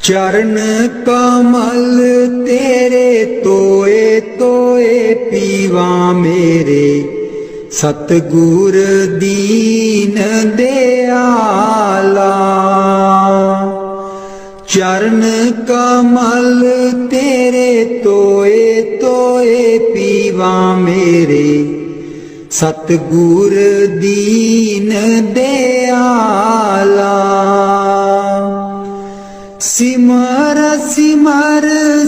चरण कमल तेरे तोए तोए पीवा मेरे, सतगुर दीन दयाला। चरण कमल तेरे तोए तोए पीवा मेरे, सतगुर दीन दयाला। सिमर सिमर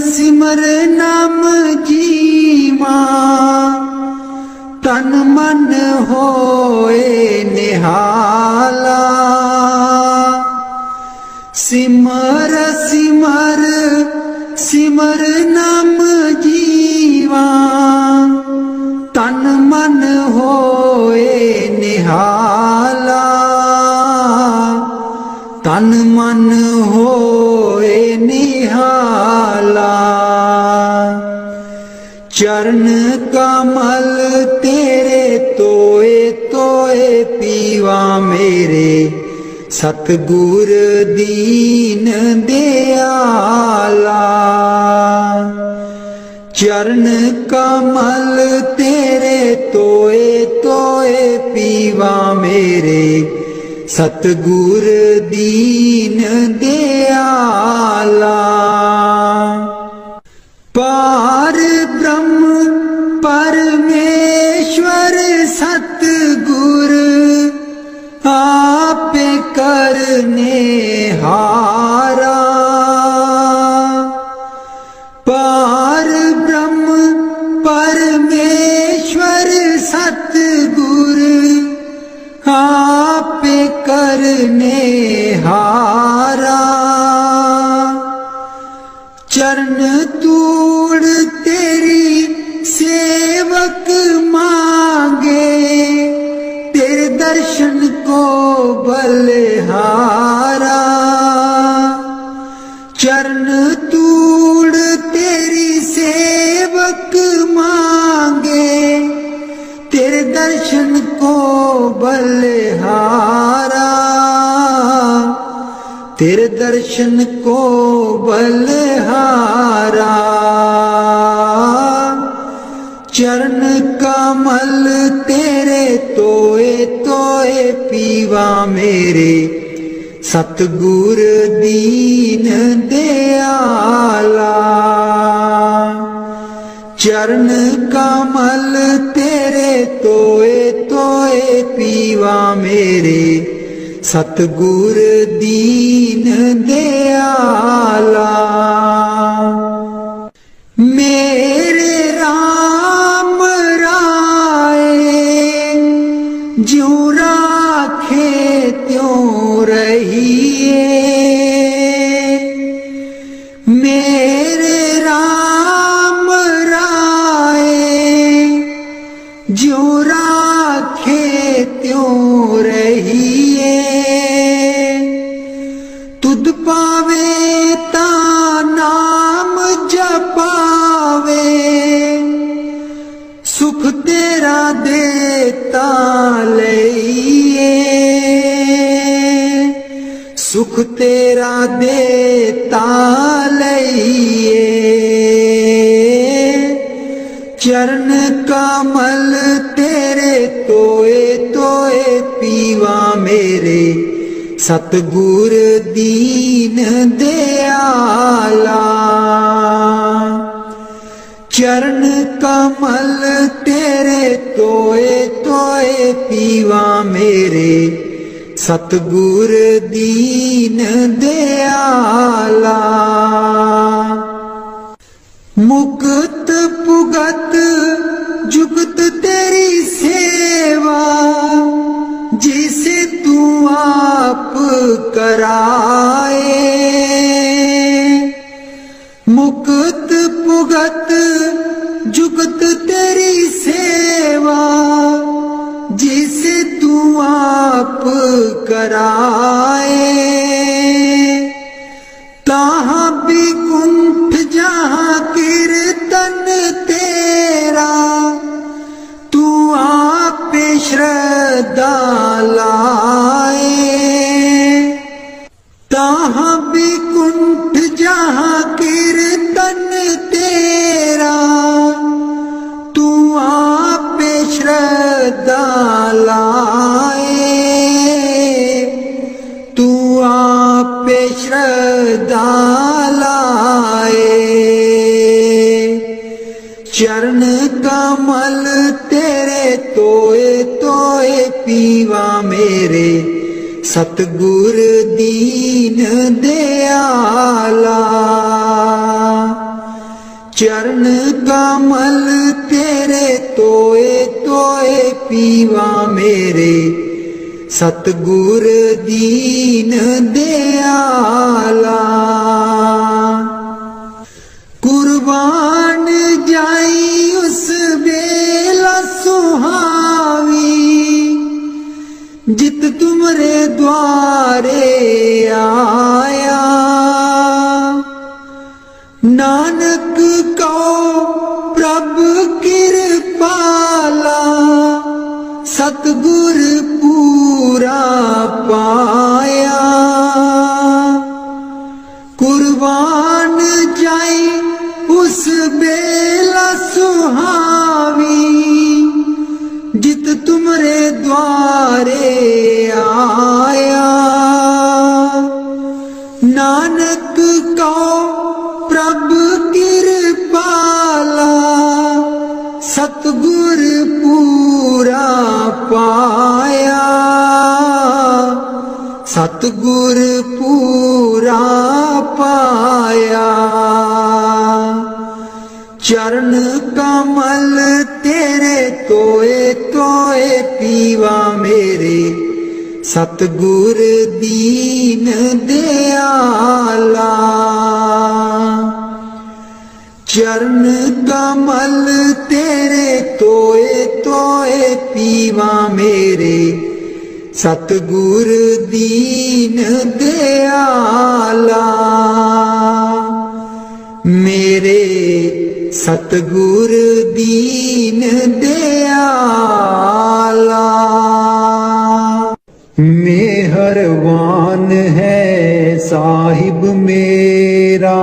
सिमर नाम जीवा, तन मन होए निहाला। सिमर सिमर सिमर नाम जीवा, तन मन होए निहाला। तन मन होए निहाला। चरण कमल तेरे तोए तोए पीवा मेरे, सतगुर दीन दयाला। चरण कमल तेरे तोए तोए पीवा मेरे, सतगुर दीन दयाला। पार ब्रह्म परमेश्वर सतगुर, आपे करने हारा। पार ब्रह्म परमेश्वर सतगुर, आपे करने हारा। चरण तूड़ तेरी सेवक मांगे, तेरे दर्शन को बलिहारा। चरण तूड़ तेरी सेवक मांगे, तेरे दर्शन को बलिहारा। तेरे दर्शन को बलिहारा। चरण कमल तेरे तोए तोए पीवा मेरे, सतगुर दीन दयाला। चरण कमल तेरे तोए तोए पीवा मेरे, सतगुर दीन दयाला। मेरे राम राय ज्यों राखे त्यों रहिए। मेरे राम राय ज्यों राखे त्यों रहिए। तुध पावे ता नाम जपावे, सुख तेरा देता लइए। सुख तेरा देता लइए। चरण कमल तेरे तोए तोए पीवा मेरे, सतगुर दीन दयाला। चरण कमल तेरे तोए तोए पीवा मेरे, सतगुर दीन दयाला। मुक्त पुगत जुगत तेरी सेवा, जिसे तू आप कराए। मुक्त पुगत जुगत तेरी सेवा, जिसे तू आप कराए। तहाँ भी कुंठ जहाँ कीर्तन तेरा, तू आप श्रद्धा लाए। तहाँ भी कुंठ श्रद्धा लाए। चरण कमल तेरे तोए तोए पीवा मेरे, सतगुर दीन दयाला। चरण कमल तेरे तोए तोए पीवा मेरे, सतगुर दीन दयाला। कुर्बान जाई उस बेला सुहावी, जित तुमरे द्वारे आया। नानक को प्रभु कृपाला, सतगुर पूरा पाया। कुर्बान जाई उस बेला सुहावी, जित तुमरे द्वारे आया। नानक को प्रभु कृपाला, सतगुर पूरा पाया। सतगुर पूरा पाया। चरण कमल तेरे तोए तोए पीवा मेरे, सतगुर दीन दयाला। चरण कमल तेरे तोए तोए पीवा मेरे, सतगुर दीन दयाला। मेरे सतगुर दीन दयाला। मेहरबान है साहिब मेरा,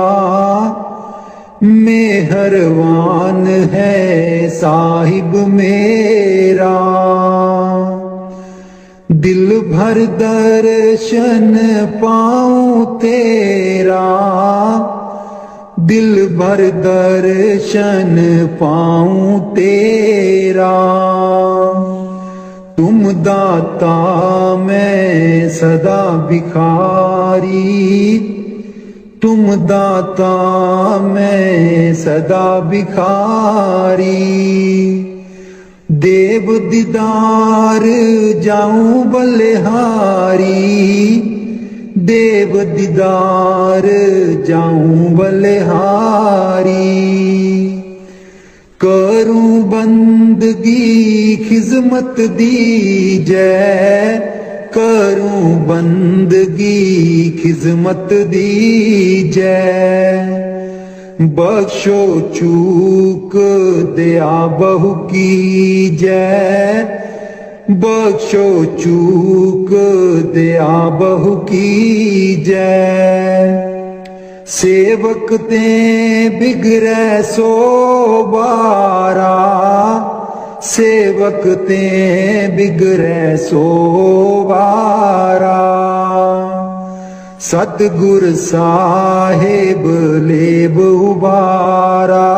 मेहरबान है साहिब मेरा। दिल भर दर्शन पाऊं तेरा, दिल भर दर्शन पाऊं तेरा। तुम दाता मैं सदा भिखारी, तुम दाता मैं सदा भिखारी। देव दीदार जाऊं बलिहारी, देव दीदार जाऊं बलिहारी। करूं बंदगी खिजमत दीजै, करूं बंदगी खिजमत दीजै। बख्शो चूक दया बहु कीजै, बख्शो चूक दया बहु कीजै। सेवक ते बिगड़ै सो बारा, सेवक ते बिगड़ै सो बारा। सतगुर साहिब लेब उबारा,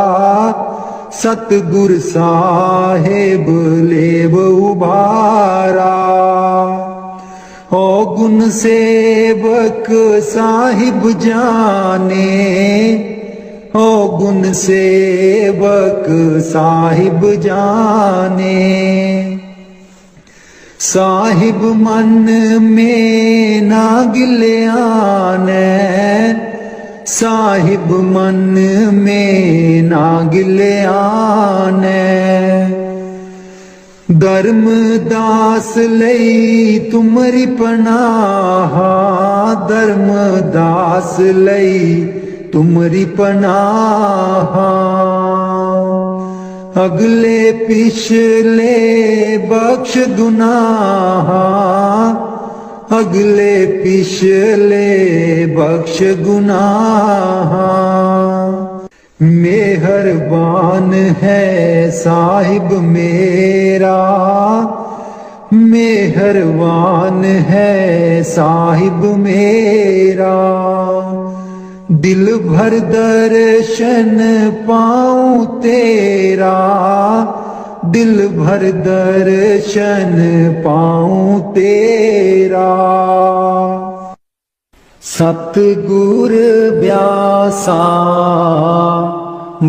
सतगुर साहिब लेब उबारा। ओ गुण सेवक साहिब जाने, ओ गुण सेवक साहिब जाने। साहिब मन में ना गिल्याने, साहिब मन में ना गिल्याने। धर्म दास लई तुमरी पनाहा, धर्म दास लई तुमरी पनाहा। अगले पिछले बख्श गुनाहा, अगले पिछले बख्श गुनाहा। मेहरबान है साहिब मेरा, मेहरबान है साहिब मेरा, दिल भर दर्शन पाऊं तेरा, दिल भर दर्शन पाऊं तेरा। सतगुर ब्यासा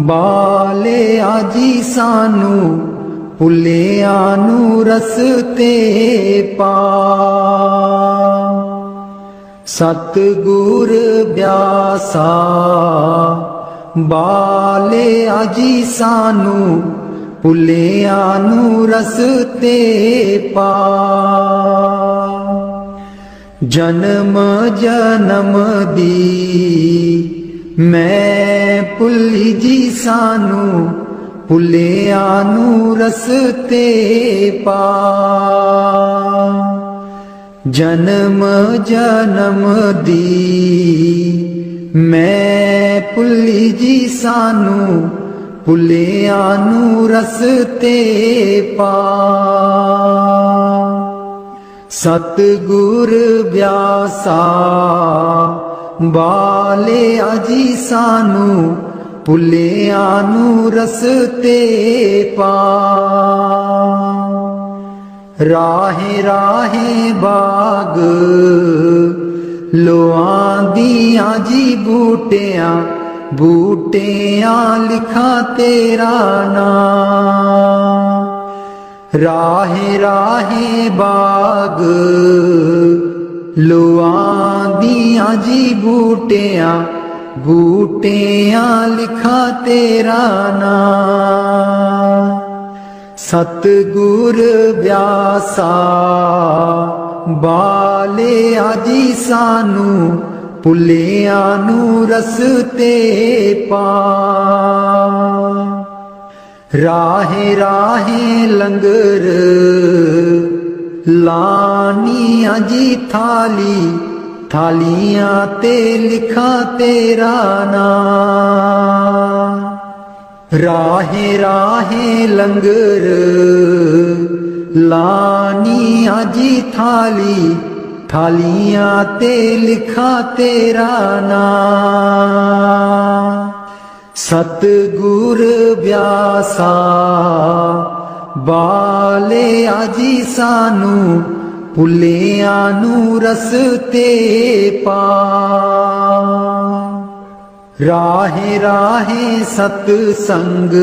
बाले आजी सानू, भुलिया नू रस्ते पा। सतगुर ब्यासा बाले आजी सानू, भुलिया नू रस्ते पा। जन्म जन्म दी मैं भुली जी सानू, भुलिया नू रस्ते पा। जन्म जन्म दी मैं भुली जी सानू, भुलिया नू रस्ते पा। सतगुर ब्यासा बाले आजी सानू, भुलिया नू रस्ते पा। राहे राहे बाग लोआंदियां जी बूटियां, बूटियां लिखा तेरा नाम। राहे राहे बाग लोआंदियां जी बूटियां, बूटियां लिखा तेरा नाम। सतगुर ब्यासा बाले आजी सानू, भुलिया नू रस्ते पा। राहे राहे लंगर लानियां जी थाली, थालियां ते लिखा तेरा नाम। राहे राहे लंगर लानियां जी थाली, थालियां ते लिखा तेरा नाम। सतगुर ब्यासा बाले आजी सानू, भुलिया नू रस्ते पा। राहे राहे सतसंग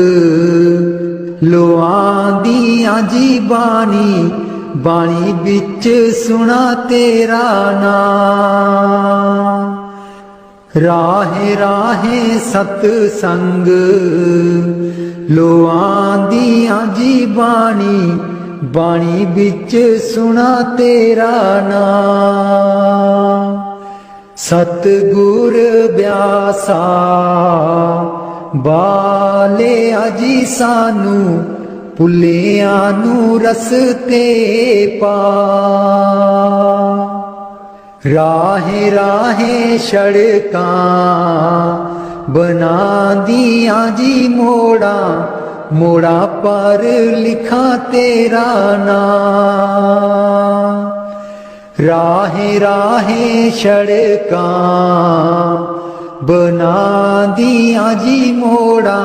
लोआंदियां जी बाणी, बाणी बिच सुना तेरा नाम। राहे राहे सतसंग लोआंदियां जी बाणी, बाणी बिच सुना तेरा नाम। सतगुर ब्यासा बाले आजी सानू, भुलिया नू रस्ते पा। राहे राहे सड़कां बनांदियां जी मोड़ा, मोड़ा पर लिखा तेरा नाम। राहे राहे सड़कां बनांदियां जी मोड़ा,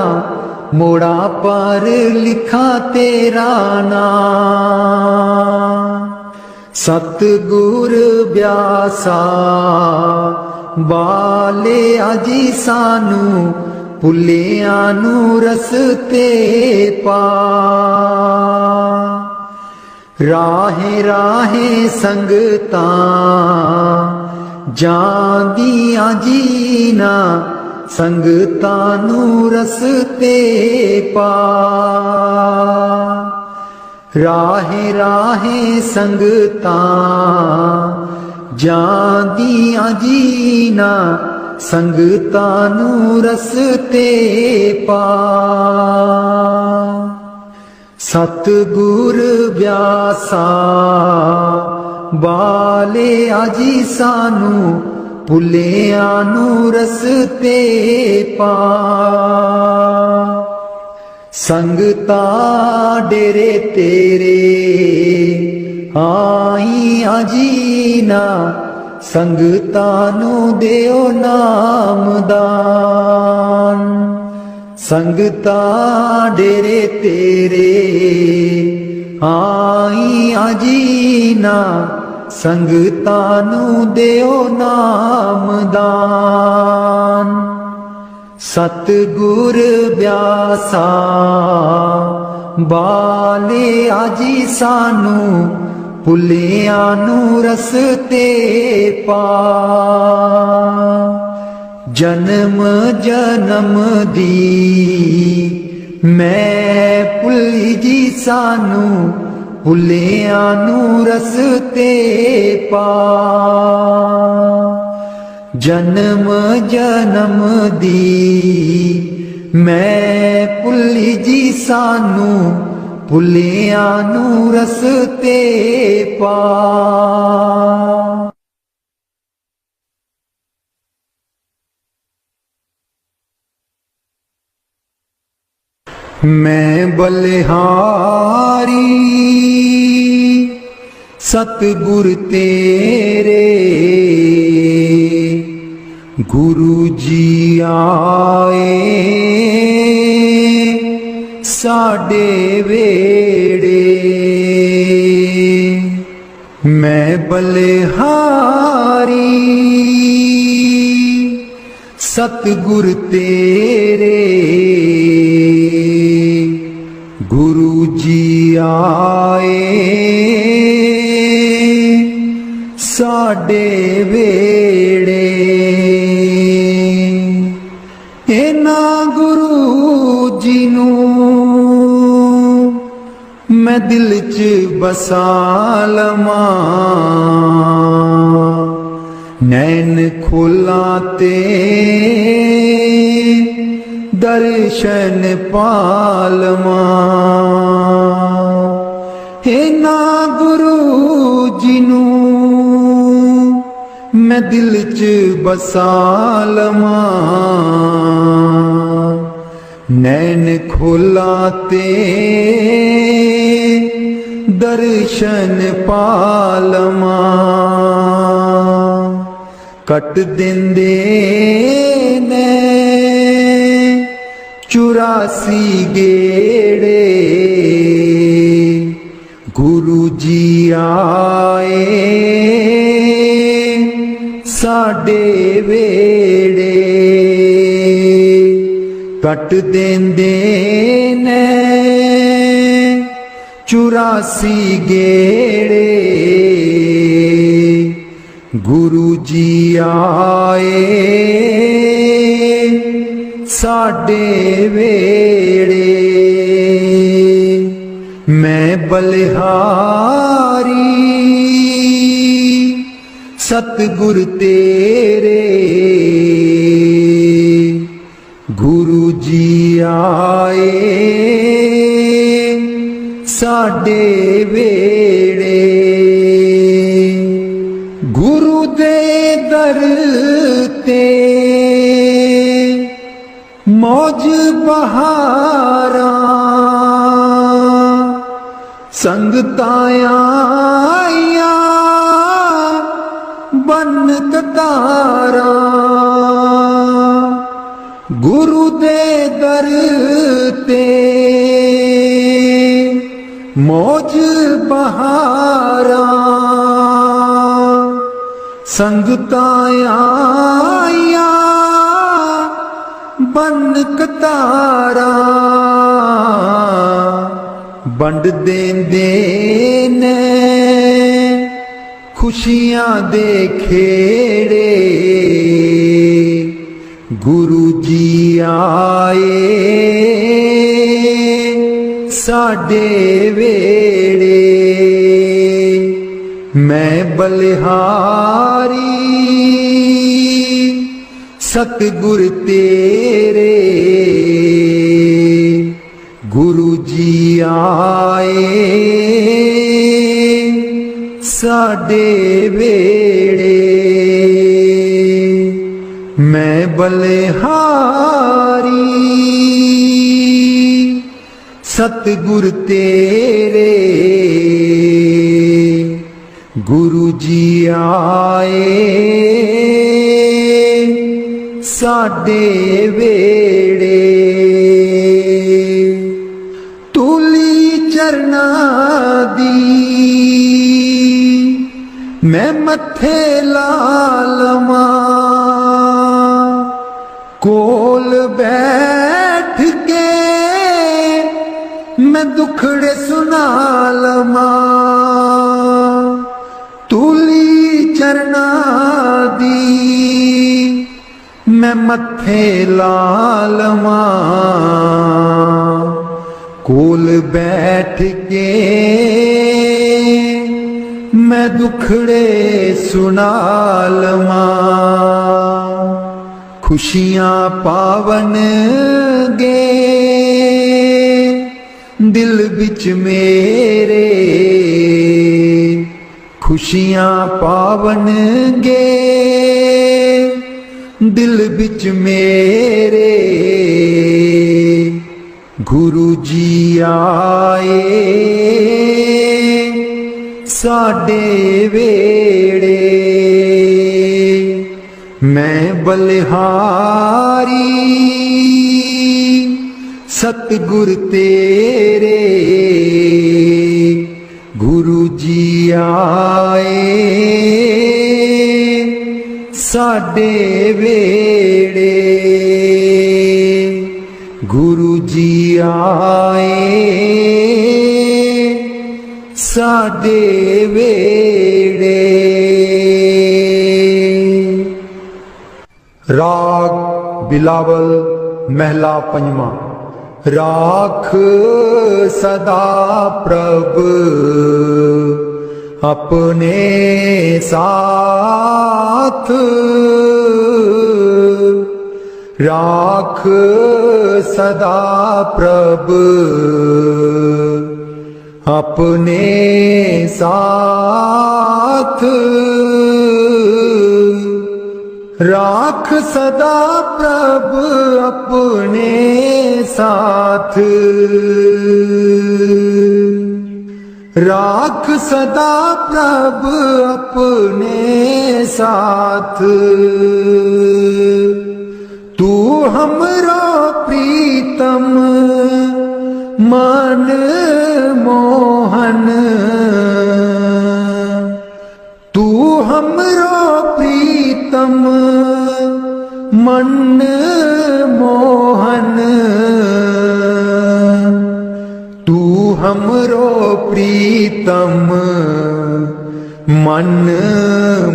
मोड़ा पर लिखा तेरा नाम। सतगुर ब्यासा बाले आजी सानू, भुलिया नू रस्ते पा। राहे राहे संगतां जांदियां जीना, संगतां नू रस्ते पा। राहे राहे संगतां जांदियां जीना, संगतां नू रस्ते पा। सतगुर ब्यासा बाले आजी सानू, भुलिया नू रस्ते पा। संगतां डेरे तेरे आईयां जीना, संगतां नूं देओ नामदान। संगतां डेरे तेरे आईयां जीना, संगतां नूं देओ नामदान। सतगुर ब्यासा बाले आजी सानू, भुलियां नूं रस्ते पा। जन्म जन्म दी मैं भुली जी सानू, भुलियां नूं रस्ते पा। जन्म जन्म दी मैं भुली जी सानू, भुलियां नूं रस्ते पा। मैं बलिहारी सतगुर तेरे, गुरु जी आए साडे वेड़े। मैं बलिहारी सतगुर तेरे, गुरु जी आए साडे वेड़े। इन्हां गुरु जी नूं मैं दिल च बसा लवां, नैन खोला ते दर्शन पालवां। इन्हां गुरु जी नूं मैं दिल च बसा लवां, नैन खोला ते दर्शन पालवां। कट देंदे ने 84 गेड़े, गुरु जी आए साडे वेड़े। कट देंदे ने 84 गेड़े, गुरु जी आए साडे वेड़े। मैं बलिहारी सतगुर तेरे, गुरु जी आए साडे वेड़े। गुरु दे दर ते मौज बहारा, संगतां आईयां बन कतारा। गुरु दे दर ते मौज बहारा, संगतां आईयां बन कतारा। बंड देंदे ने खुशियां दे खेड़े, गुरु जी आए साडे वेड़े। मैं बलिहारी सतगुर तेरे, गुरु जी आए साडे वेड़े। मैं बलिहारी सतगुर तेरे गुरु जी आए साडे वेड़े। तूली चरना दी मैं मथे ला लवां, कोल बैठ के मैं दुखड़े सुना लवां। तूली चरना दी मैं मथे ला लवां, कोल बैठ के मैं दुखड़े सुना लवां। खुशियां पावन गे दिल बिच मेरे, खुशियां पावन गे दिल बिच मेरे। गुरु जी आए साडे वेड़े। मैं बलिहारी सतगुर तेरे गुरु जी आए साडे वेड़े। गुरु जी आए साडे वेड़े। राग बिलावल महला पंजवा। राख सदा प्रभ अपने साथ, राख सदा प्रभ अपने साथ। राख सदा प्रभ अपने साथ, राख सदा प्रभ अपने साथ। तू हमरो प्रीतम मन मोहन, तू हमरो प्रीतम मन मोहन। तू हमरो प्रीतम मन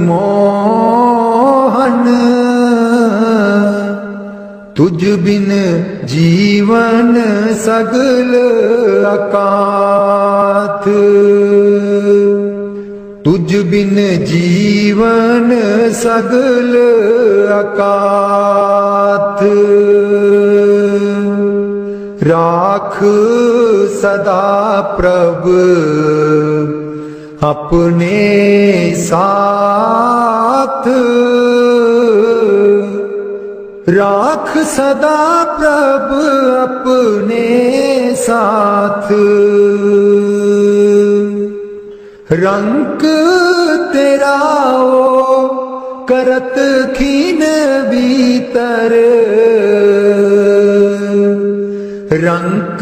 मोहन। तुझ बिन जीवन सगल अकाथ, तुझ बिन जीवन सगल अकाथ। राख सदा प्रभ अपने साथ, राख सदा प्रभ अपने साथ। रंग तेरा ओ करत खीन भीतर, रंग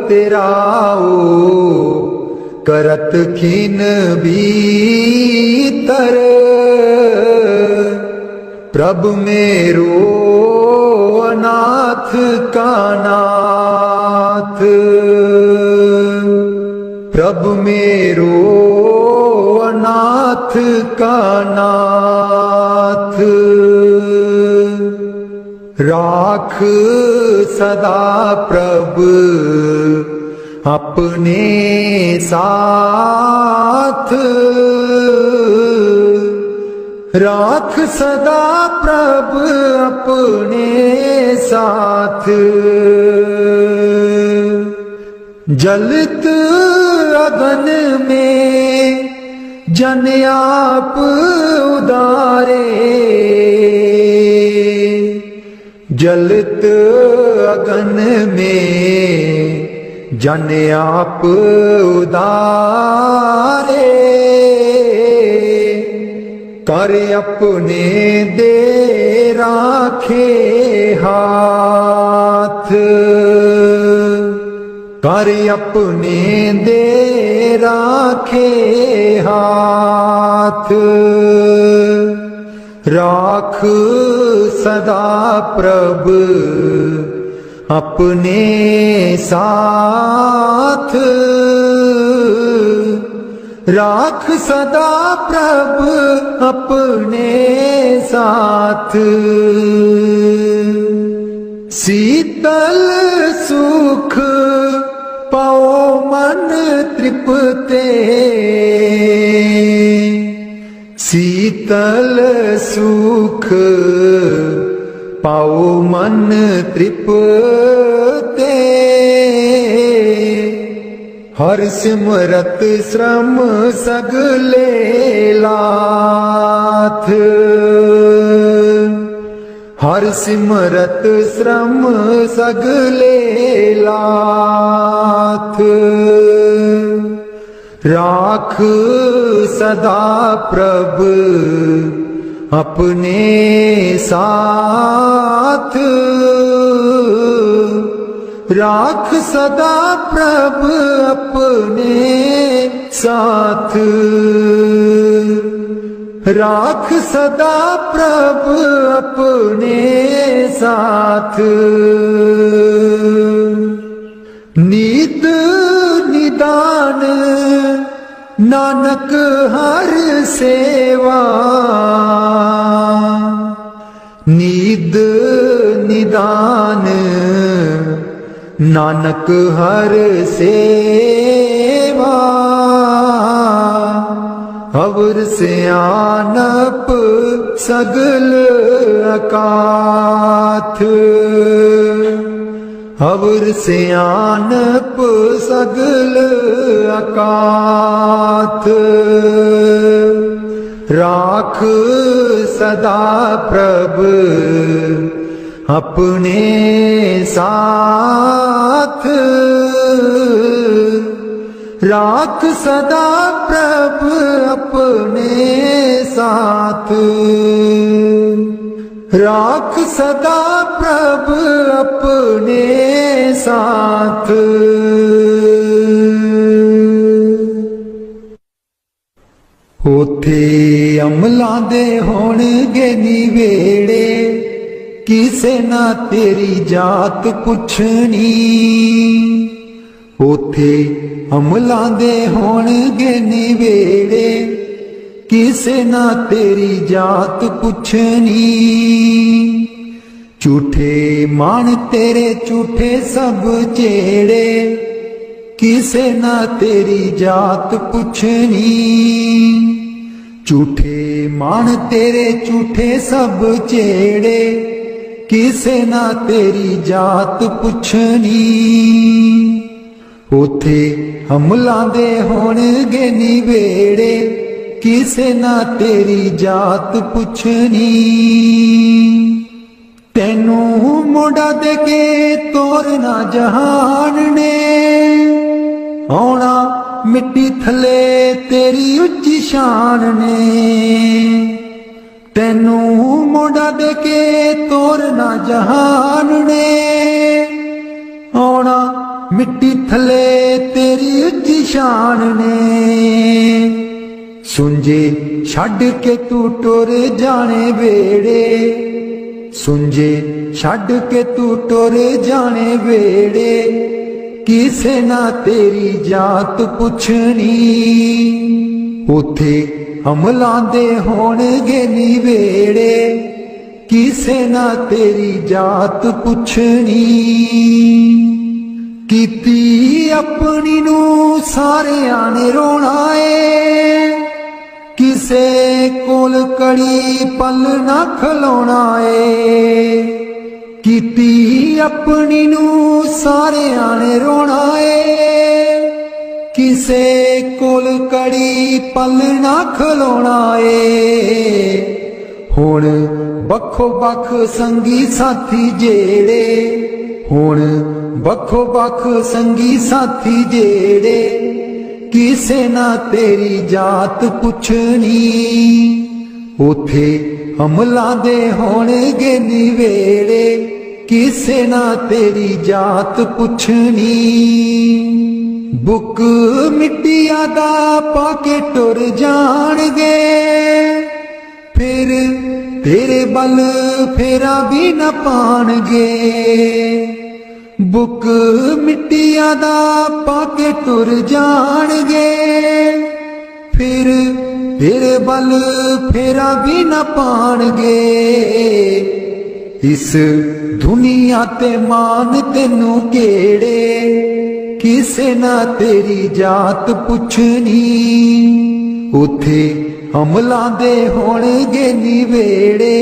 तेरा ओ करत खीन भीतर। प्रभु मेरो अनाथ का नाथ, प्रभु मेरो अनाथ का नाथ। राख सदा प्रभु अपने साथ, राख सदा प्रभु अपने साथ। जलत अगन में जन आप उदारे, जलत अगन में जन आप उदारे, कर अपने दे राखे हाथ, कर अपने दे राखे हाथ। राख सदा प्रभ अपने साथ, राख सदा प्रभ अपने साथ। शीतल सुख पाओ मन तृप्ते, शीतल सुख पाओ मन तृप्ते। हर सिमरत श्रम सगले लाथ, हर सिमरत श्रम सगले लाथ। राख सदा प्रभ अपने साथ, राख सदा प्रभ अपने साथ। राख सदा प्रभ अपने साथ। नीत निदान नानक हर सेवा, नीद निदान नानक हर सेवा। अवर सियानप सगल अकाथ, अवर सियानप सगल अकाथ। राख सदा प्रभ अपने साथ, राख सदा प्रभ अपने साथ। राख सदा प्रभ अपने साथ। उथे अमलां दे होणगे निवेड़े, किसे ना तेरी जात पुछनी। उथे अमलां दे होणगे निवेड़े, किसे ना तेरी जात पुछनी। झूठे मान तेरे झूठे सब चेड़े, किसे ना तेरी जात पुछनी। झूठे मान तेरे झूठे सब चेड़े, किसे ना तेरी जात पुछनी। उथे हमलां दे होणगे निवेड़े, किसे ना तेरी जात पुछनी। तेनू मोड़ा दे के तोरना जहान ने, आउणा मिट्टी थले तेरी उच्ची शान ने। तेनू मोड़ा दे के तोरना जहान ने, आउणा मिट्टी थले तेरी उच्ची शान ने। सुंजे छड़ के तू टुर जाने वेड़े, सुंजे छड़ के तू टुर जाने वेड़े, किसे ना तेरी जात पुछनी। उथे हमलां दे होणगे निवेड़े, किसे ना तेरी जात पुछनी। कीती अपनी नू सारियां ने रोना है, किसे कोल कड़ी पल ना खलोना है। कीती अपनी नू सारियां ने रोना है, किसे कोल कड़ी पल ना खलोना है। हुण बखो बख संगी साथी जेड़े, हुण बखो बख संगी साथी जेड़े किसे ना तेरी जात पुछनी उथे अमलां दे होणगे निवेड़े किसे ना तेरी जात पुछनी बुक मिट्टिया दा पाके टुर जाणगे फिर तेरे बल फेरा भी न पाणगे बुक मिट्टिया दा पाके टुर जाणगे फिर तेरे बल फेरा भी न पाणगे इस दुनिया ते मान तेनू केड़े किसे ना तेरी जात पुछनी उथे अमलां दे होणगे निवेड़े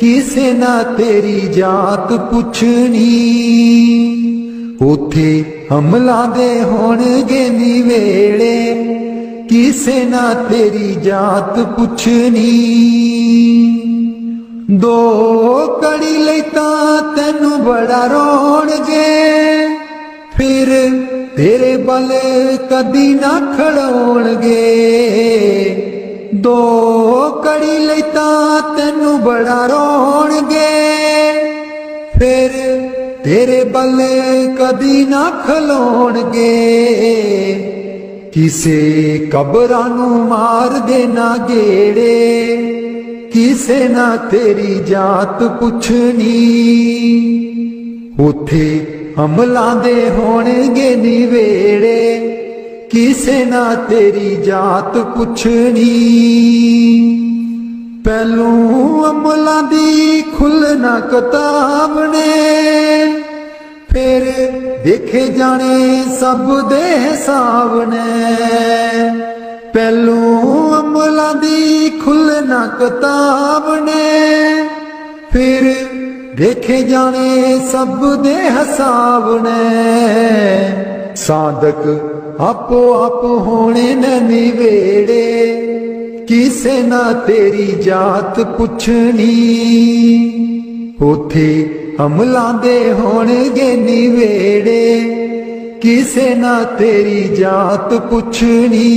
किसे ना तेरी जात पुछनी उथे अमलां दे होणगे निवेड़े किसे ना तेरी जात पुछनी दो कड़ी लई तां तैनू बड़ा रोणगे फिर तेरे बल कदी ना खड़ोणगे दो कड़ी लई तां तैनू बड़ा रोणगे फिर तेरे बल कदी ना खलोणगे किसे कबरां नू मार देना गेड़े किसे ना तेरी जात पुछनी उथे अमलां दे होणगे निवेड़े किसे ना तेरी जात पुछनी पहलू अमलां दी खुलना किताब ने फिर देखे जाने सब दे हिसाब ने पहलू अमलां दी खुलना किताब ने फिर देखे जाने सब दे हिसाब ने साधक आपो आप होने न निवेड़े किसे ना तेरी जात पुछनी उथे अमलां दे होणगे निवेड़े किसे ना तेरी जात पुछनी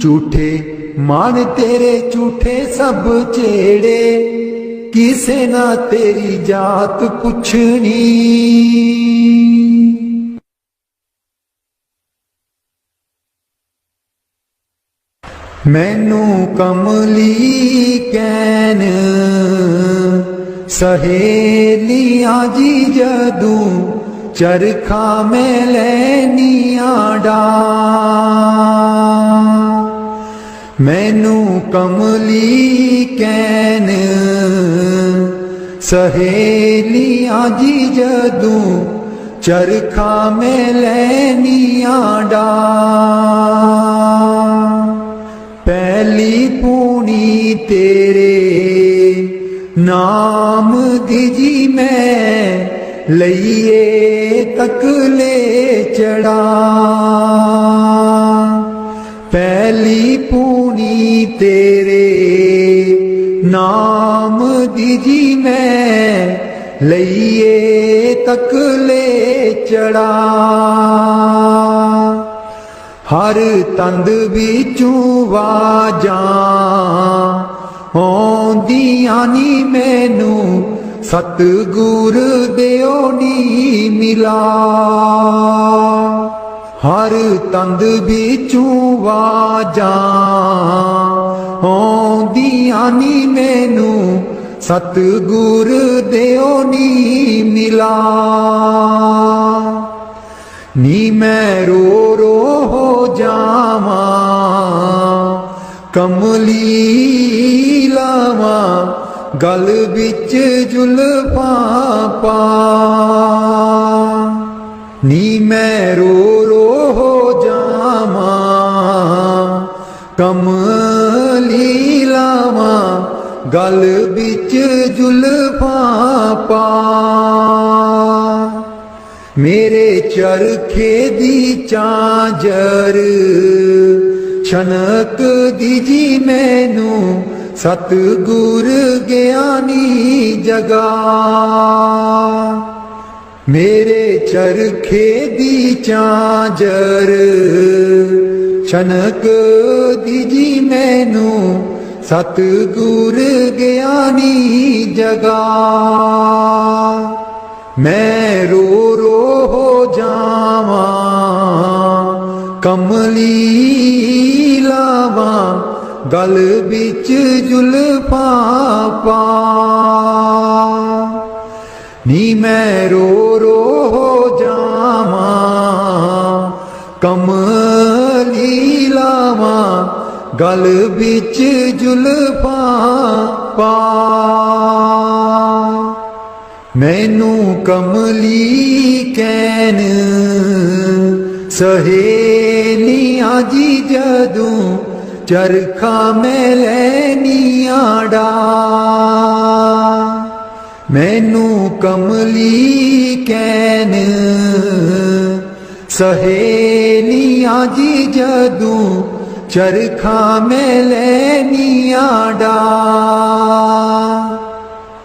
झूठे मान तेरे झूठे सब चेड़े किसे ना तेरी जात पुछनी मैनू कमली कैन सहेलियां जी जदू चरखा में लैनिया डा मैनू कमली कैन सहेलियां जी जदू चरखा में लैनिया डा पहली पूनी तेरे नाम दीजी मैं लइए तक ले चढ़ा पहली पूनी तेरे नाम दीजी मैं लइए तक ले चढ़ा हर तंद बिचू वाजा आउंदियां नी मैनू सतगुर देओ नी मिला हर तंद बिचू वाजा आउंदियां नी मैनू सतगुर देओ नी मिला नी मैं रो रो हो जावा कमली लावा गल बिच जुल्फा पा नी मैं रो रो हो जावा कमली लावा गल बिच जुल्फा पा मेरे चरखे दी चांजर छनक दीजी मैनू सतगुर ज्ञानी जगा मेरे चरखे दी झांझर छनक दीजी मैनू सतगुर ज्ञानी जगा। मैं रो रो हो जावा कमली लावा गल बिच जुल्फा पा। नी मैं रो रो हो जावा कमली लावा गल बिच जुल्फा पा। मैनू कमली कैन सहेलियां जी जदों चरखा मैं लैनिया डा। मैनू कमली कैन सहेलियां जी जदों चरखा मैं लैनिया डा।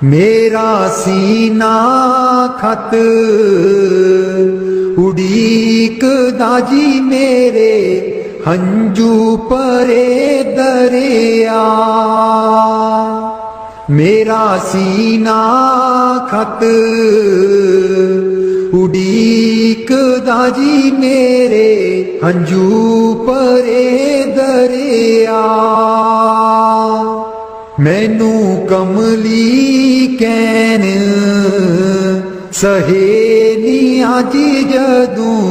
मेरा सीना खत उड़ीक दाजी मेरे हंजू परे दरिया। मेरा सीना खत उड़ीक दाजी मेरे हंजू परे दरिया। मैनू कमली कैन सहेलियां जी जदों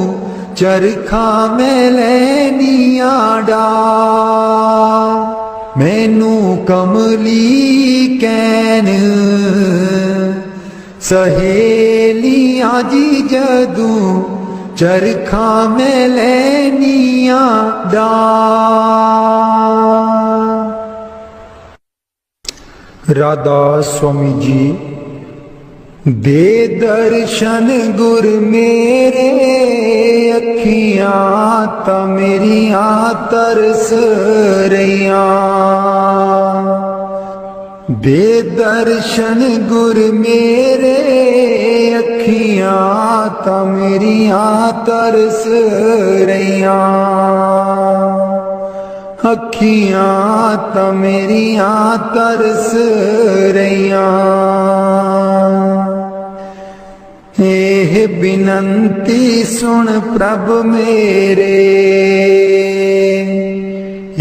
चरखा मैं लैनिया डा। मैनू कमली कैन सहेलियां जी जदों चरखा मैं लैनिया डा। राधा स्वामी जी। दे दर्शन गुर मेरे अखियां ता मेरिया तरस रहिया। दे दर्शन गुर मेरे अखियां ता मेरिया तरस रहिया। अखियां ता मेरिया तरस रहिया। एह बिनंती सुन प्रभ मेरे।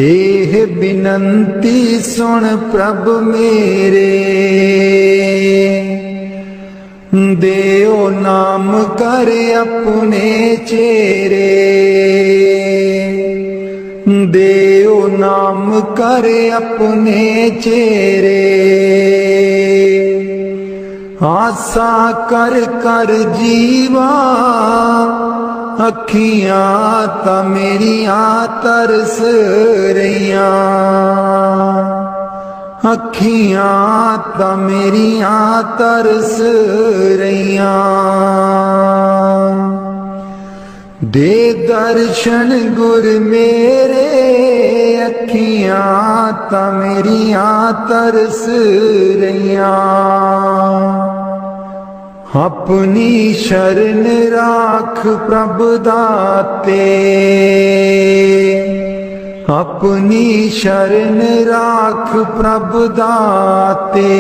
एह बिनंती सुन प्रभ मेरे। देओ नाम कर अपने चेरे। देओ नाम कर अपने चेरे। आसा कर कर जीवा अखियां ता मेरिया तरस रहिया। अखियां ता मेरिया तरस रहिया। दे दर्शन गुर मेरे अखियां ता मेरिया तरस रहिया। अपनी शरण राख प्रभ दाते। अपनी शरण राख प्रभ दाते।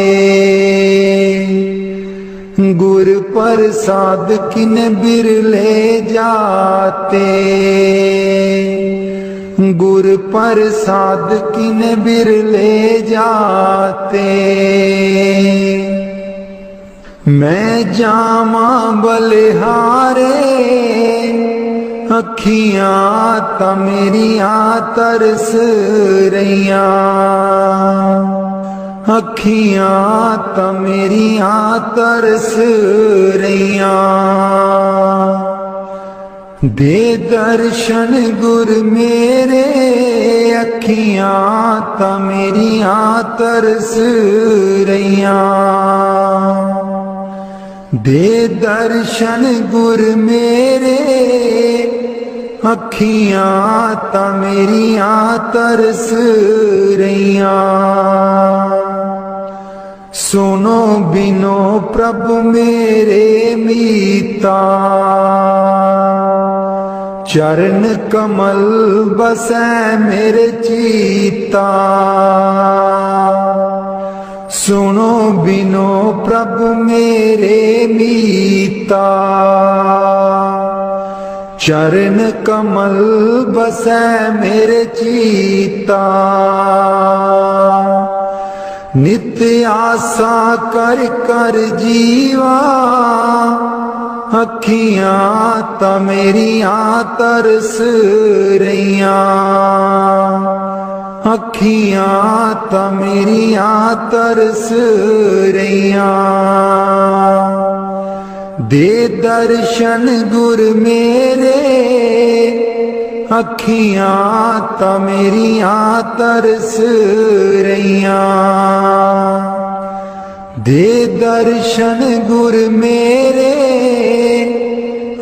गुर प्रसाद किन बिरले जाते। गुर प्रसाद किन बिरले जाते। मैं जामा बलिहारे अखियां ता मेरिया तरस रहिया। अखियां ता मेरिया तरस रहिया। दे दर्शन गुर मेरे अखियां ता मेरिया तरस रहिया। दे दर्शन गुर मेरे अखियां ता मेरिया तरस रहिया। सुनो बिनो प्रभु मेरे मीता, चरण कमल बसै मेरे चीता। सुनो बिनो प्रभु मेरे मीता, चरण कमल बसै मेरे चीता। नित्य आशा कर कर जीवा, अखियां ता मेरियां तरस रहियां, अखियां ता मेरियां तरस रहियां। दे दर्शन गुर मेरे, अखियां ता मेरियां तरस रहियां। दे दर्शन गुर मेरे,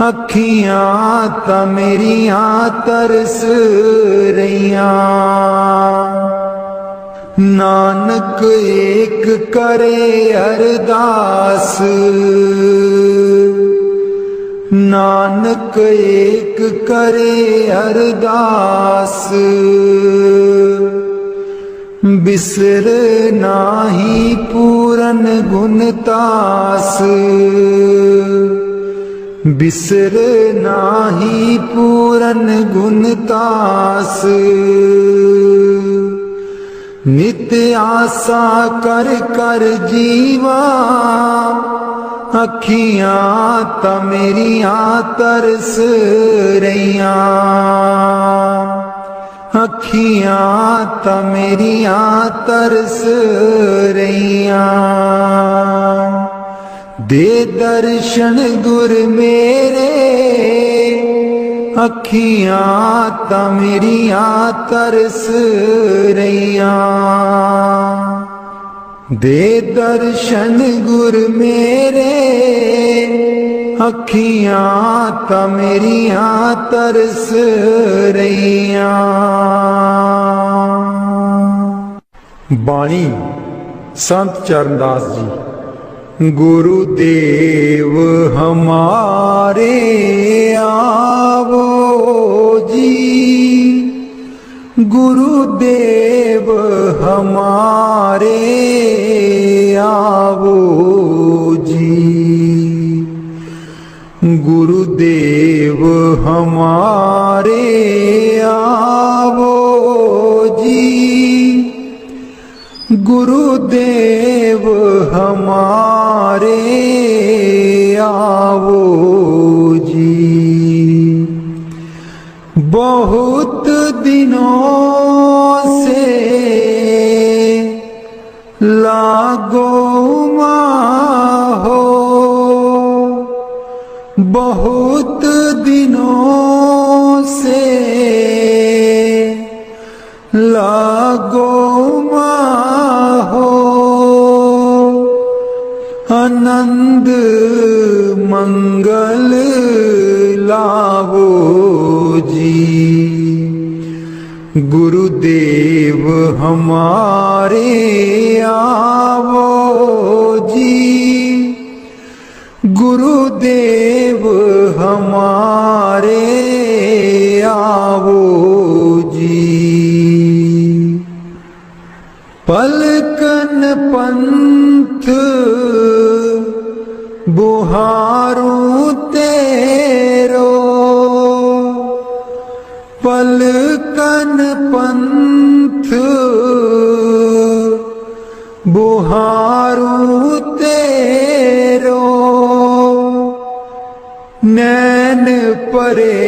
अखियां ता मेरियां तरस रहियां। नानक एक करे अरदास, नानक एक करे अरदास। बिसर नाही पूरन गुणतास, बिसर नाही पूरन गुणतास। नित्य आशा कर कर जीवा, अखियां ता मेरियां तरस रहियां, अखियां ता मेरियां तरस रहियां। दे दर्शन गुर मेरे, अखियां ता मेरियां तरस रहियां। दे दर्शन गुर मेरे, अखियां ता मेरियां तरस रहियां। बाणी संत चरणदास जी। गुरुदेव हमारे आवो जी, गुरुदेव हमारे आवो जी, गुरुदेव हमारे आवो जी, गुरुदेव हमारे आवो जी। बहुत दिनों से लागो हो, बहुत दिनों से लागो हो। आनंद मंगल लावो जी, गुरुदेव हमारे आवो जी, गुरुदेव हमारे आवो जी। पलकन पंथ बुहारूं तेरो, पलकन पंथ बुहारूं तेरो। नैन परे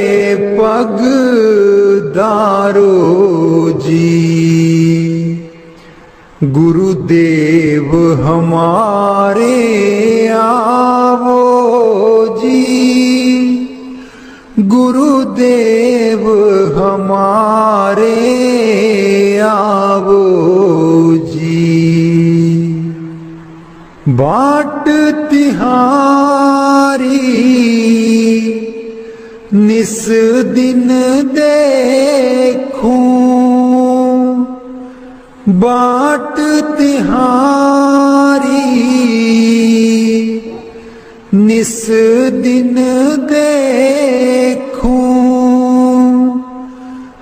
पग दारो जी, गुरुदेव हमारे आवो जी, गुरुदेव हमारे आवो जी। बाट तिहारी निस दिन देखूं, बाट तिहारी निस दिन देखूं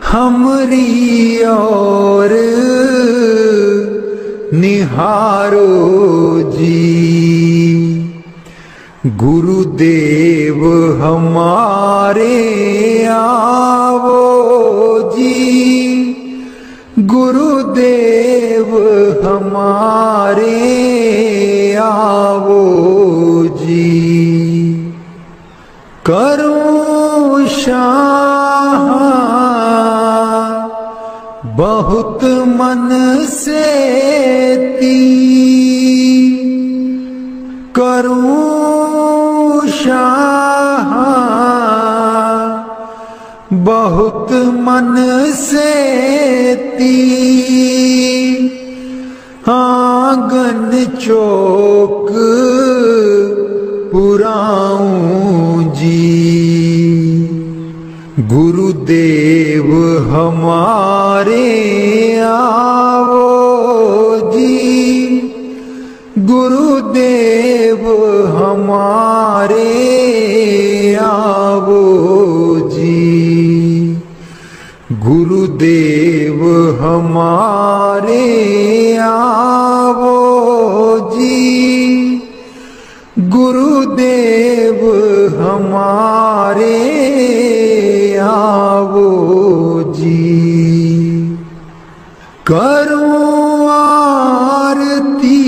हमरी और निहारो जी। गुरुदेव हमारे आवो जी, गुरुदेव हमारे आवो जी। करूं शाह बहुत मन से ती, करूं शाह बहुत मन से ती। आंगन चौक पुराऊं जी। गुरुदेव हमारे आवो जी, गुरुदेव हमारे आवो जी। गुरुदेव हमारे आवो जी, गुरुदेव हमारे आवो जी। करूं आरती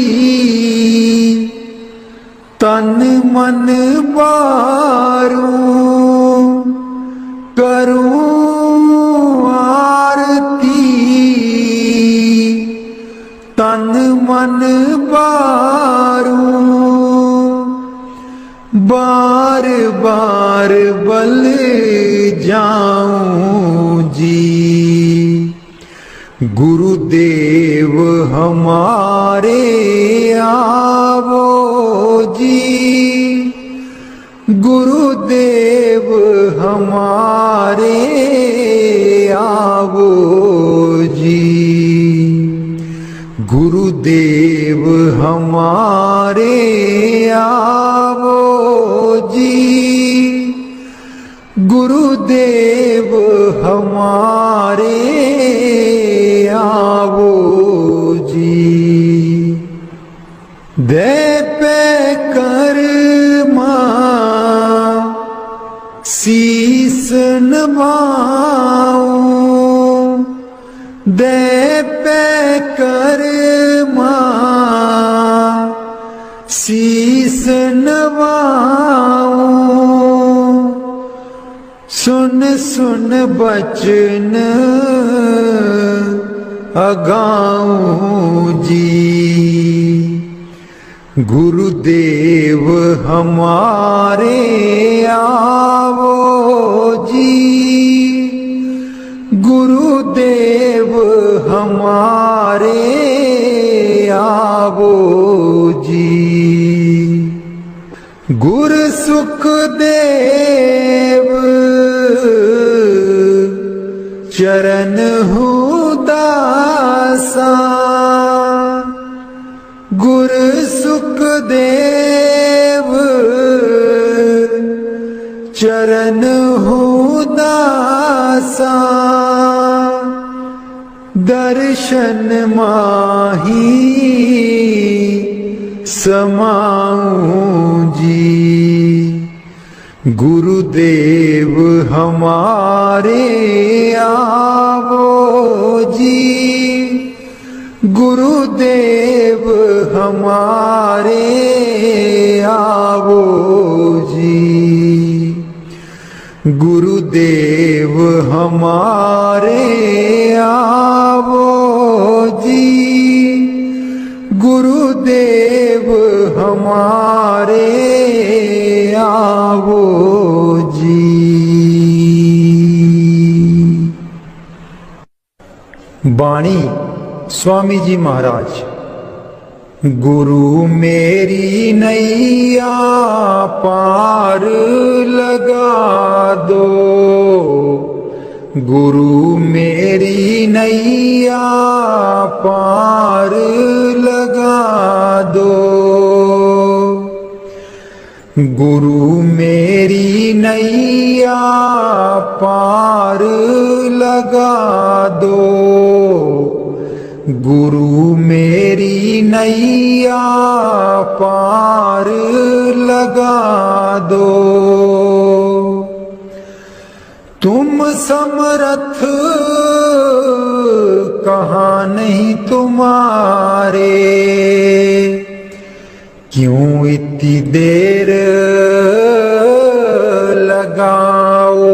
तन मन बारूं, करूं आरती तन मन बारूं। बार बार बल जाऊं जी। गुरुदेव हमारे आवो जी, गुरुदेव हमारे आवो जी। गुरुदेव हमारे आवो जी, गुरुदेव हमारे आवो जी। दे पे कर्मा शीस नवाऊं, दे पे कर्मा शीस नवाऊं। सुन सुन बचन अगाऊं जी। गुरुदेव हमारे आवो जी, गुरुदेव हमारे आवो जी। गुर सुखदेव चरण हूँ दासा, गुर सुखदेव चरण हूँ दासा। दर्शन माही समाऊं जी। गुरुदेव हमारे आवो जी, गुरुदेव हमारे आवो जी। गुरुदेव हमारे आवो जी, गुरुदेव हमारे आवो जी। बाणी स्वामी जी महाराज। गुरु मेरी नैया पार लगा दो, गुरु मेरी नैया पार लगा दो। गुरु मेरी नैया पार लगा दो, गुरु मेरी नैया पार लगा दो। तुम समर्थ कहाँ नहीं तुम्हारे, क्यों इतनी देर लगाओ।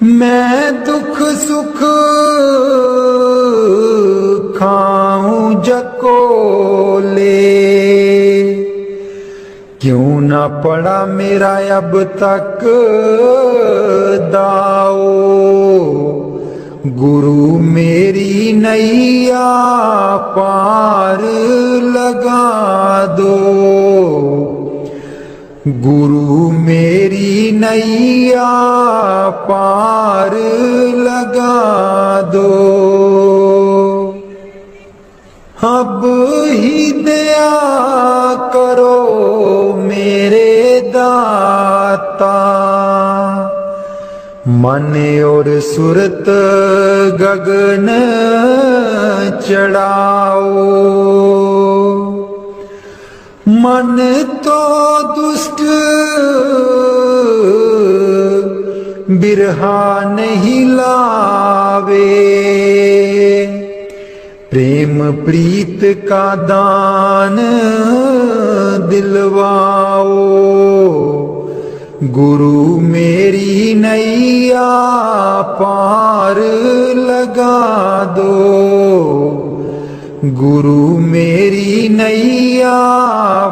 मैं दुख सुख खाऊं जकोले, क्यों ना पड़ा मेरा अब तक दाओ। गुरु मेरी नैया पार लगा दो, गुरु मेरी नैया पार लगा दो। अब ही दया करो मेरे दाता, मन और सुरत गगन चढ़ाओ। मन तो दुष्ट बिरहा नहीं लावे, प्रेम प्रीत का दान दिलवाओ। गुरु मेरी नैया पार लगा दो, गुरु मेरी नैया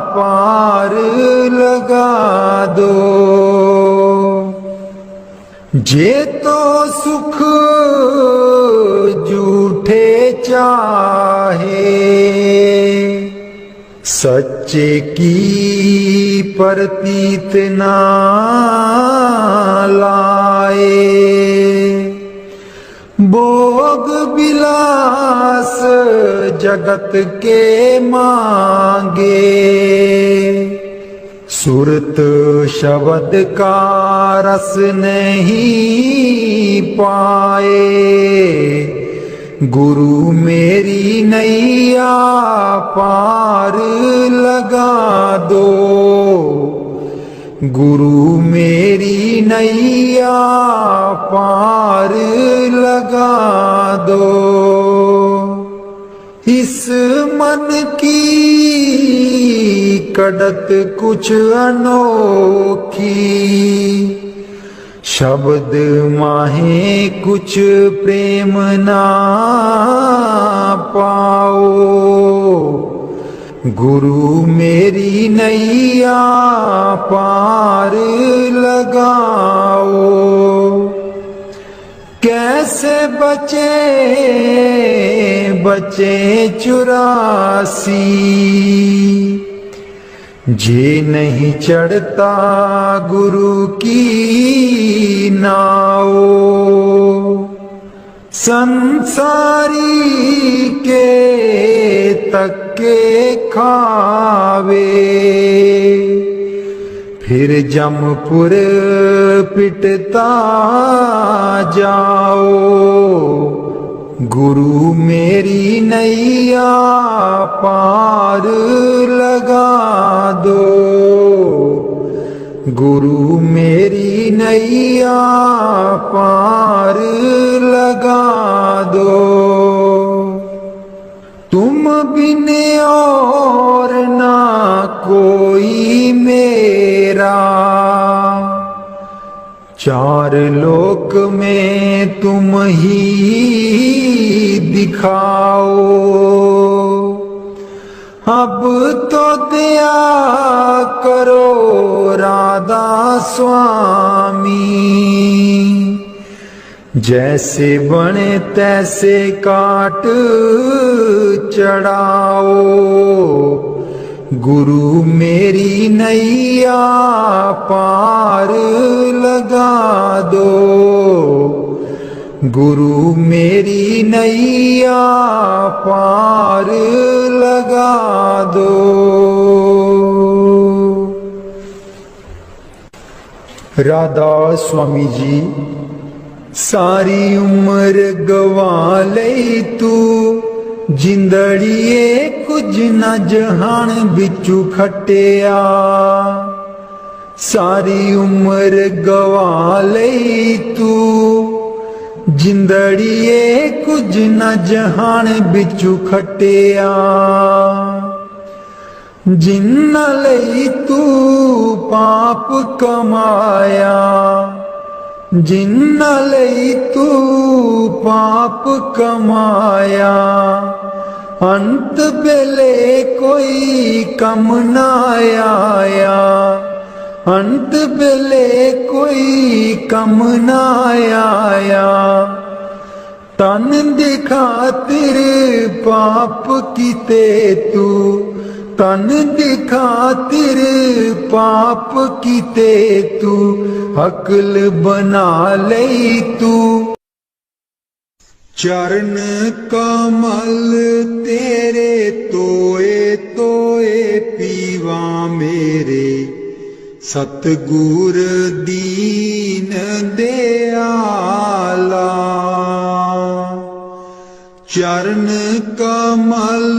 पार लगा दो। जे तो सुख झूठे चाहे, सच्चे की प्रतीत ना लाए। भोग विलास जगत के मांगे, सुरत शब्द का रस नहीं पाए। गुरु मेरी नैया पार लगा दो, गुरु मेरी नैया पार लगा दो। इस मन की कड़त कुछ अनोखी, शब्द माहे कुछ प्रेम ना पाओ। गुरु मेरी नैया पार लगाओ। कैसे बचे बचे 84, जे नहीं चढ़ता गुरु की नाव। संसारी के तक्के खावे, फिर जमपुर पिटता जाओ। गुरु मेरी नैया पार लगा दो, गुरु मेरी नैया पार लगा दो। तुम बिन और ना कोई मेरा, चार लोक में तुम ही दिखाओ। अब तो दया करो राधा स्वामी, जैसे बने तैसे काट चढ़ाओ। गुरु मेरी नैया पार लगा दो, गुरु मेरी नैया पार लगा दो। राधा स्वामी जी सारी उम्र गवा लई तू, जिंदड़िए कुछ न जहान बिचू खटिया। सारी उम्र गवा लई तू, जिंदड़िए कुछ न जहान बिचू खटिया। जिन्ना लई तू पाप कमाया, जिन्ना लई तू पाप कमाया। अंत बेले कोई कम ना आया, अंत बेले कोई कम ना आया। तन दी खातिर पाप कीते तू, तन दी खातिर पाप कीते तू। अकल बना लई तू। चरण कमल तेरे तोए तोए पीवा मेरे, सतगुर दीन दयाला। चरण कमल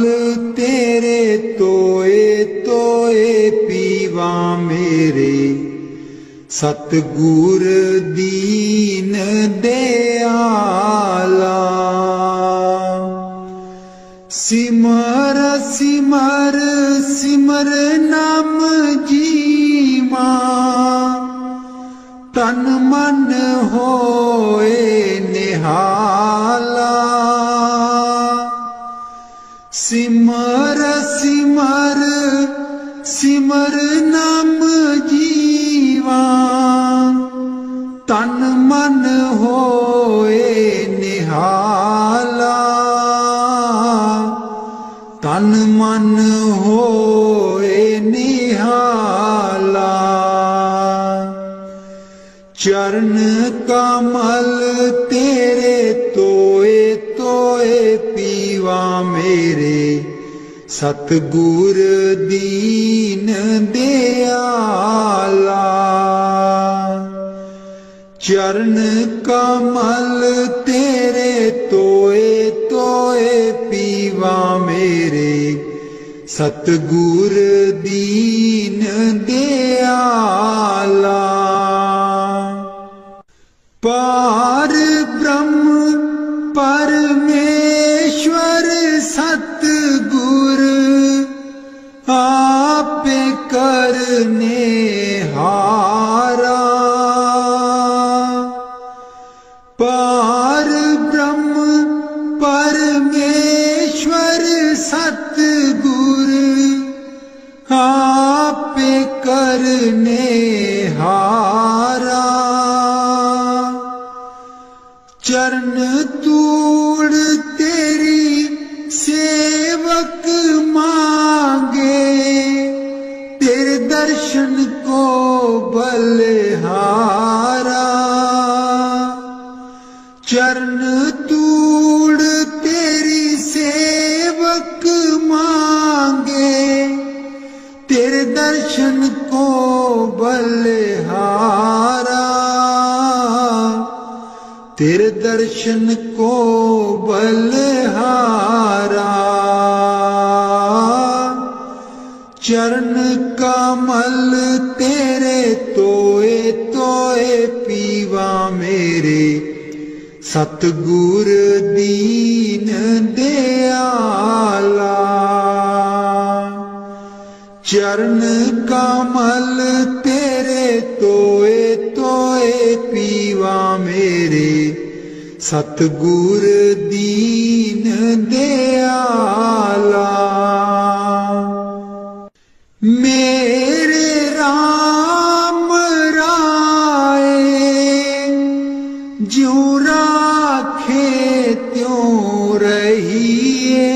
तेरे तोए तोए पीवा मेरे, सतगुर दीन दयाला। सिमर सिमर सिमर नाम जीवा, तन मन होए निहाला। सिमर सिमर सिमर नाम जीवा, तन मन होए निहाला। तन मन होए निहाला। चरण कमल तेरे तोए तोए पीवा मेरे, सतगुर दीन दयाला। चरण कमल तेरे तोए तोए पीवा मेरे, सतगुर दीन दयाला। पार ब्रह्म परमेश्वर सतगुर, आपे करने हारा। पार ब्रह्म परमेश्वर सतगुर, आपे करने हारा। चरण तूड़ तेरी सेवक मांगे, तेरे दर्शन को बलिहारा। चरण तूड़ तेरी सेवक मांगे, तेरे दर्शन को बलिहारा। तेरे दर्शन को बलिहारा। चरण कमल तेरे तोए तोए पीवा मेरे, सतगुर दीन दयाला। चरण कमल तेरे तोए तोए पीवा मेरे, सतगुर दीन दयाला। मेरे राम राय ज्यों राखे त्यों रहिए।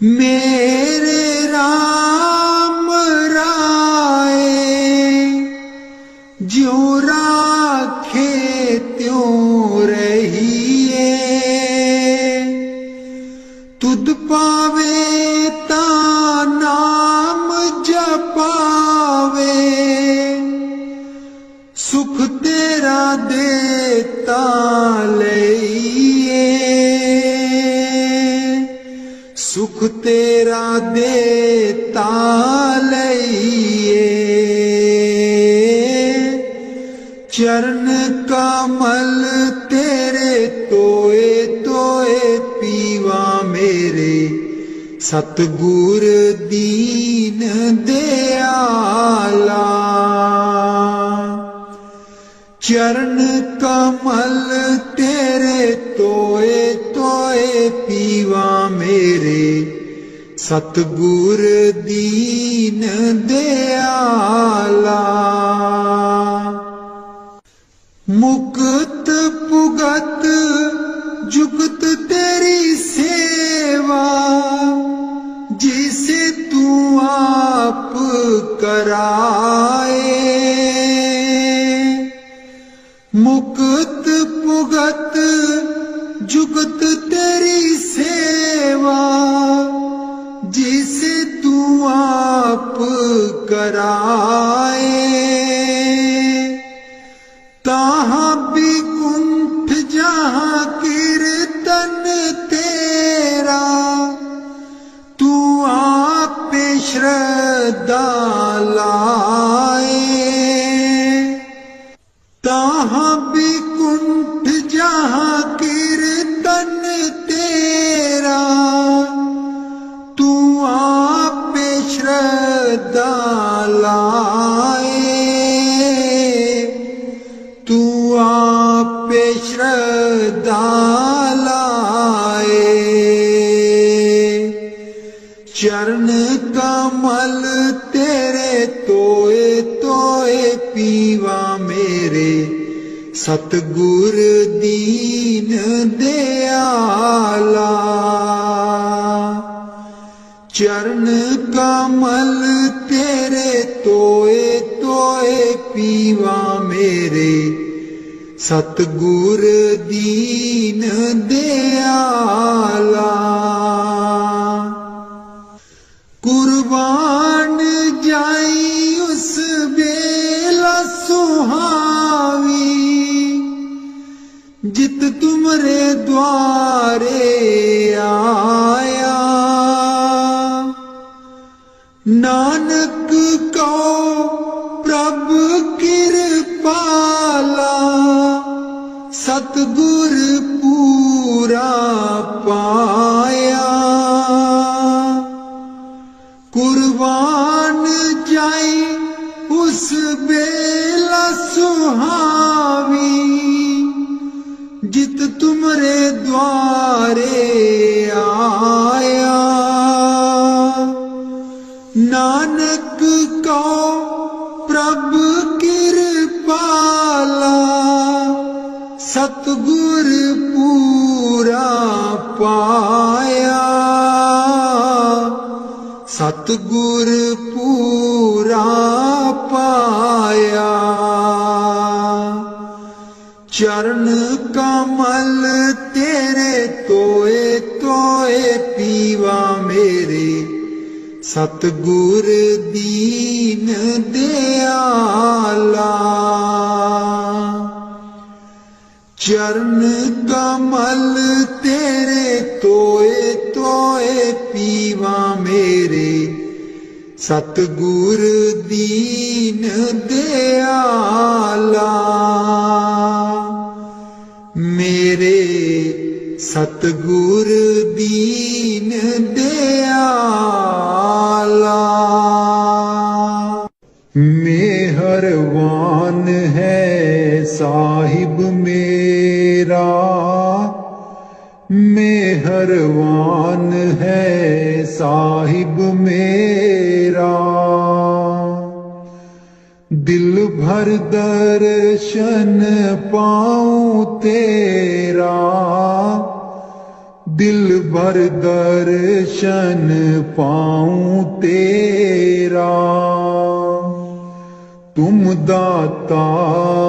मेरे राम राय ज्यों राखे तेरा देता लइए, चरण कमल तेरे तोए तोए पीवा मेरे, सतगुर दीन दयाला। चरण कमल तेरे तोए तोए पीवा मेरे, सतगुर दीन दयाला। मुक्त पुगत जुगत तेरी सेवा, जिसे तू आप कराए। मुक्त पुगत जुगत तेरी सेवा, जिसे तू आप कराए। ताहाँ विकुंठ जहाँ कीर्तन तेरा, तू आप श्रद्धा लाए। ताहाँ विकुंठ जहाँ कीर्तन तेरा, तू आप श्रद्धा लाए। तू आप श्रद्धा लाए। चरण कमल तेरे तोए तोए पीवा मेरे, सतगुर दीन दयाला। चरण कमल तेरे तोए तोए पीवा मेरे, सतगुर दीन दयाला। कुर्बान जाई उस बेला सुहावी, जित तुमरे द्वारे आया। नानक को प्रभु कृपाला, सतगुर पूरा पाया। कुर्बान जाई उस बेला सुहावी, जित तुमरे द्वारे आया। नानक को प्रभु कृपाला, सतगुर पूरा पाया। सतगुर पूरा पाया। चरण कमल तेरे तोए तोए पीवा मेरे, सतगुर दीन दयाला। चरण कमल तेरे तोए तोए पीवा मेरे, सतगुर दीन दयाला। मेरे सतगुर दीन दयाला। मेहरबान है साहिब मेरा, मेहरबान है साहिब मेरा। दिल भर दर्शन पाऊं तेरा, दिल भर दर्शन पाऊं तेरा। तुम दाता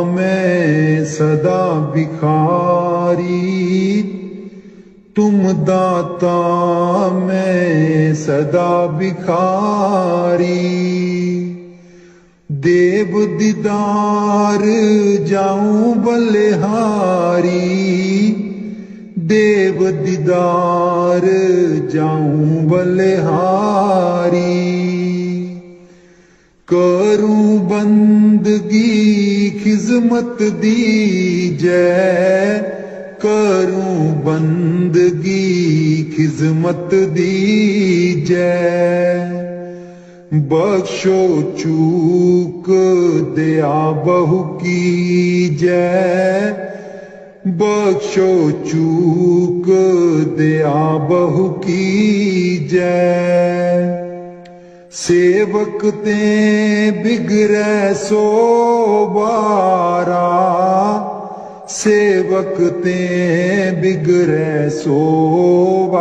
मैं सदा भिखारी, तुम दाता मैं सदा भिखारी। देव दीदार जाऊं बलिहारी, देव दीदार जाऊं बलिहारी। करूं बंदगी खिजमत दीजै, करूं बंदगी खिजमत दीजै। बख्शो चूक दया बहु कीजै, बख्शो चूक दया बहु कीजै। सेवक ते बिगड़ै सो बारा, सेवक ते बिगड़ै सो